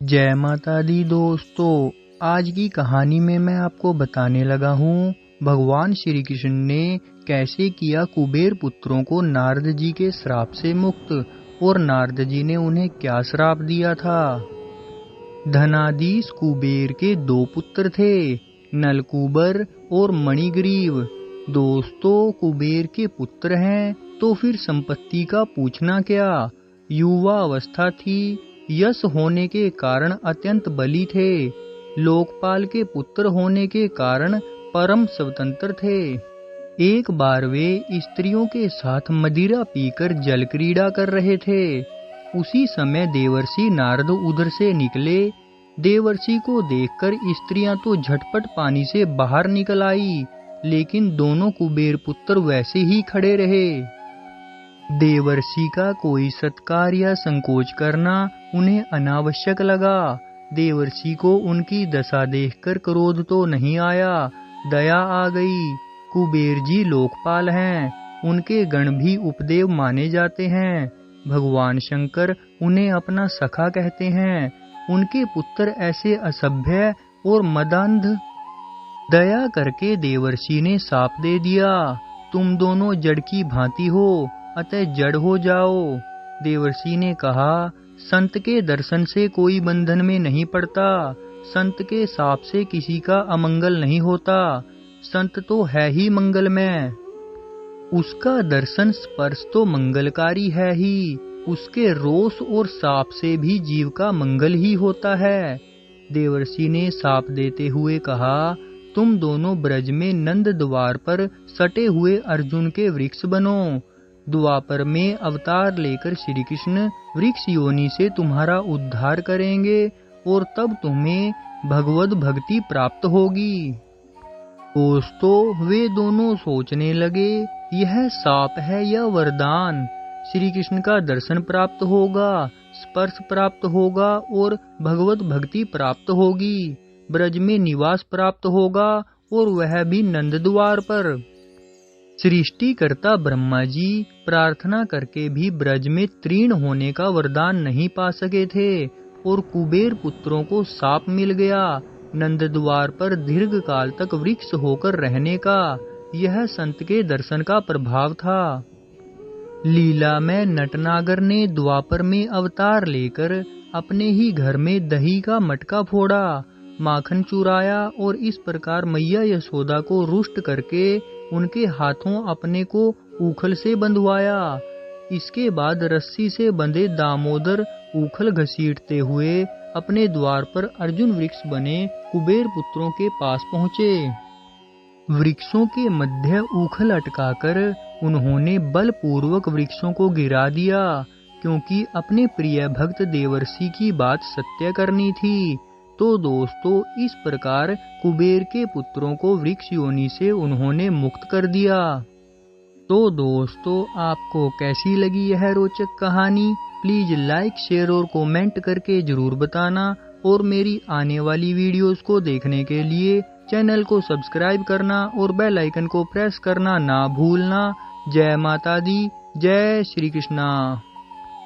जय माता दी दोस्तों। आज की कहानी में मैं आपको बताने लगा हूँ भगवान श्री कृष्ण ने कैसे किया कुबेर पुत्रों को नारद जी के श्राप से मुक्त और नारद जी ने उन्हें क्या श्राप दिया था। धनाधीश कुबेर के दो पुत्र थे, नलकूबर और मणिग्रीव। दोस्तों, कुबेर के पुत्र हैं तो फिर संपत्ति का पूछना क्या। युवा अवस्था थी, यश होने के कारण अत्यंत बली थे, लोकपाल के पुत्र होने के कारण परम स्वतंत्र थे। एक बार वे स्त्रियों के साथ मदिरा पीकर जल क्रीड़ा कर रहे थे। उसी समय देवर्षि नारद उधर से निकले। देवर्षि को देखकर स्त्रियां तो झटपट पानी से बाहर निकल आई, लेकिन दोनों कुबेर पुत्र वैसे ही खड़े रहे। देवर्षि का कोई सत्कार या संकोच करना उन्हें अनावश्यक लगा। देवर्षि को उनकी दशा देखकर क्रोध तो नहीं आया, दया आ गई। कुबेर जी लोकपाल हैं, उनके गण भी उपदेव माने जाते हैं। भगवान शंकर उन्हें अपना सखा कहते हैं। उनके पुत्र ऐसे असभ्य और मदांध। दया करके देवर्षि ने शाप दे दिया, तुम दोनों जड़ की भांति हो, अतः जड़ हो जाओ। देवर्षि ने कहा, संत के दर्शन से कोई बंधन में नहीं पड़ता, संत के शाप से किसी का अमंगल नहीं होता, संत तो है ही मंगलमय, उसका दर्शन स्पर्श तो मंगलकारी है ही, उसके रोष और शाप से भी जीव का मंगल ही होता है। देवर्षि ने शाप देते हुए कहा, तुम दोनों ब्रज में नंद द्वार पर सटे हुए अर्जुन के वृक्ष बनो। द्वापर में अवतार लेकर श्री कृष्ण वृक्ष योनि से तुम्हारा उद्धार करेंगे और तब तुम्हें भगवद भक्ति प्राप्त होगी। दोस्तों, वे दोनों सोचने लगे, यह शाप है या वरदान। श्री कृष्ण का दर्शन प्राप्त होगा, स्पर्श प्राप्त होगा और भगवत भक्ति प्राप्त होगी। ब्रज में निवास प्राप्त होगा और वह भी नंद द्वार पर। सृष्टिकर्ता ब्रह्मा जी प्रार्थना करके भी ब्रज में तीर्ण होने का वरदान नहीं पा सके थे और कुबेर पुत्रों को शाप मिल गया नंद द्वार पर दीर्घ काल तक वृक्ष होकर रहने का। यह संत के दर्शन का प्रभाव था। लीला में नटनागर ने द्वापर में अवतार लेकर अपने ही घर में दही का मटका फोड़ा, माखन चुराया और इस प्रकार मैया यशोदा को रुष्ट करके उनके हाथों अपने को ऊखल से बंधवाया। इसके बाद रस्सी से बंधे दामोदर ऊखल घसीटते हुए अपने द्वार पर अर्जुन वृक्ष बने कुबेर पुत्रों के पास पहुँचे। वृक्षों के मध्य ऊखल अटकाकर उन्होंने बलपूर्वक वृक्षों को गिरा दिया, क्योंकि अपने प्रिय भक्त देवर्षि की बात सत्य करनी थी। तो दोस्तों, इस प्रकार कुबेर के पुत्रों को वृक्ष योनि से उन्होंने मुक्त कर दिया। तो दोस्तों, आपको कैसी लगी यह रोचक कहानी? प्लीज लाइक, शेयर और कमेंट करके जरूर बताना और मेरी आने वाली वीडियोस को देखने के लिए चैनल को सब्सक्राइब करना और बेल आइकन को प्रेस करना ना भूलना। जय माता दी, जय श्री कृष्णा।